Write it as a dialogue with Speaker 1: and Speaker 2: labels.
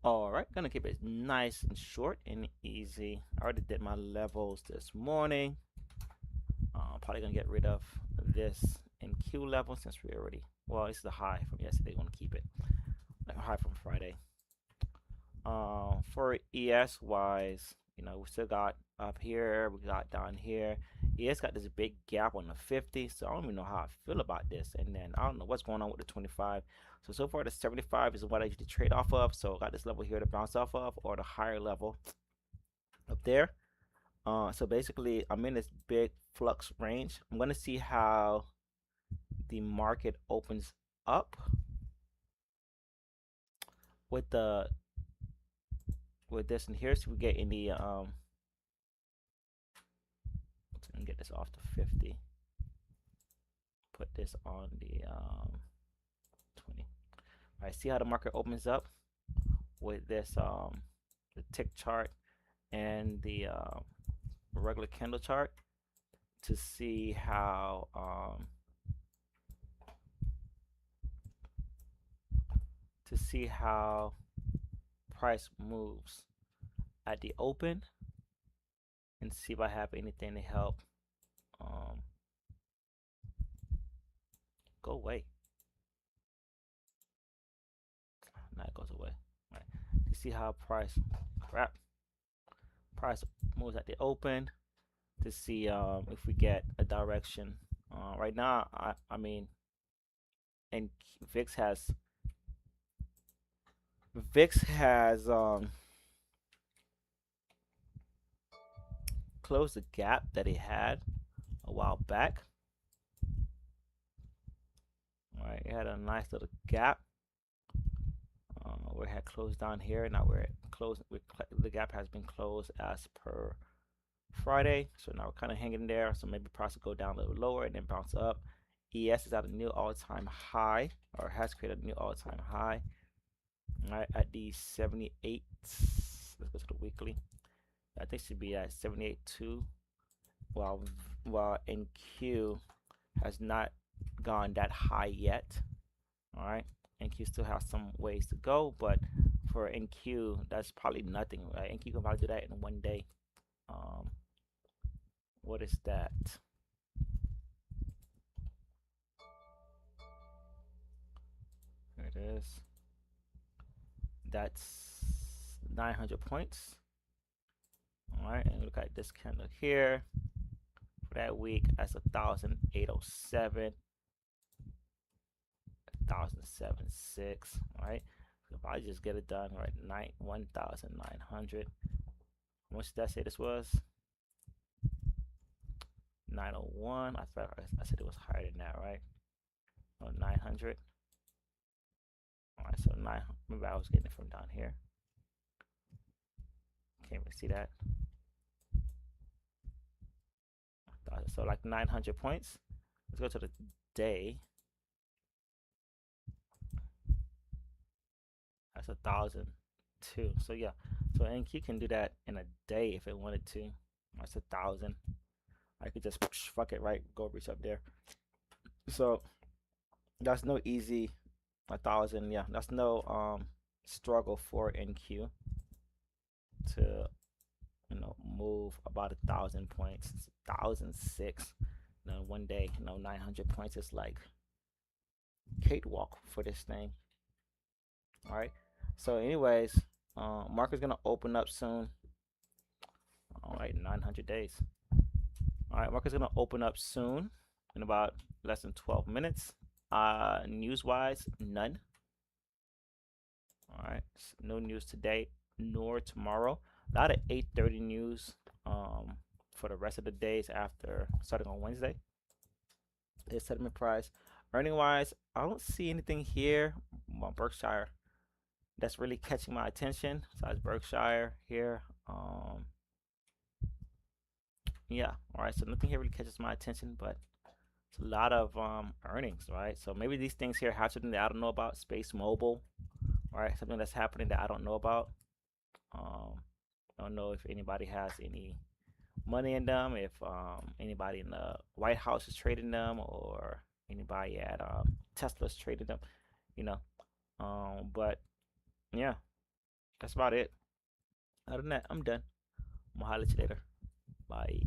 Speaker 1: All right, gonna keep it nice and short and easy. I already did my levels this morning. Probably gonna get rid of this NQ level since we already, well, this is the high from yesterday. Want to keep it like high from Friday. For ES wise, we still got up here, we got down here. ES got this big gap on the 50, so I don't even know how I feel about this. And then I don't know what's going on with the 25. So far the 75 is what I usually trade off of. So I got this level here to bounce off of, or the higher level up there. So basically I'm in this big flux range. I'm gonna see how the market opens up with the with this, and here's we get in the let's get this off the 50. Put this on the 20. All right, see how the market opens up with this the tick chart and the regular candle chart to see how price moves at the open, and see if I have anything to help um go away. Now it goes away. All right, to see how price moves at the open, to see if we get a direction. Right now, I mean, and VIX has VIX has closed the gap that it had a while back. All right, it had a nice little gap where it had closed down here. Now we're closed. The gap has been closed as per Friday, so now we're kind of hanging there. So maybe price will go down a little lower and then bounce up. ES is at a new all-time high, or has created a new all-time high. All right, at the 78. Let's go to the weekly. I think should be at 78.2. While NQ has not gone that high yet. All right, NQ still has some ways to go, but for NQ, that's probably nothing. Right, NQ can probably do that in one day. Um, what is that? Here it is. That's 900 points. All right, and look at this candle here. For that week, that's 1,807, 1,076. All right, so if I just get it done, right, 1,900. How much did I say this was? 901. I thought I said it was higher than that, right? Oh, 900. All right, so maybe I was getting it from down here. Can't even see that. So like 900 points. Let's go to the day. That's 1,002. So yeah, so NQ can do that in a day if it wanted to. That's 1,000. I could just fuck it, right? Go reach up there. So that's no easy 1,000. Yeah, that's no struggle for NQ to move about 1,000 points. It's 1,006. One day, 900 points is like cakewalk for this thing. All right. So, anyways, market's gonna open up soon. All right, 900 days. All right, market's gonna open up soon in about less than 12 minutes. News-wise, none. All right, no news today nor tomorrow. A lot of 8:30 news for the rest of the days after starting on Wednesday. There's settlement price. Earning wise, I don't see anything here. Well, Berkshire that's really catching my attention. Besides Berkshire here. Yeah, all right. So nothing here really catches my attention, but it's a lot of earnings, right? So maybe these things here have something that I don't know about. Space Mobile, right? Something that's happening that I don't know about. Um, I don't know if anybody has any money in them, if anybody in the White House is trading them, or anybody at Tesla's trading them, you know. But yeah, That's about it. Other than that, I'm done. I'm gonna holler at you later. Bye.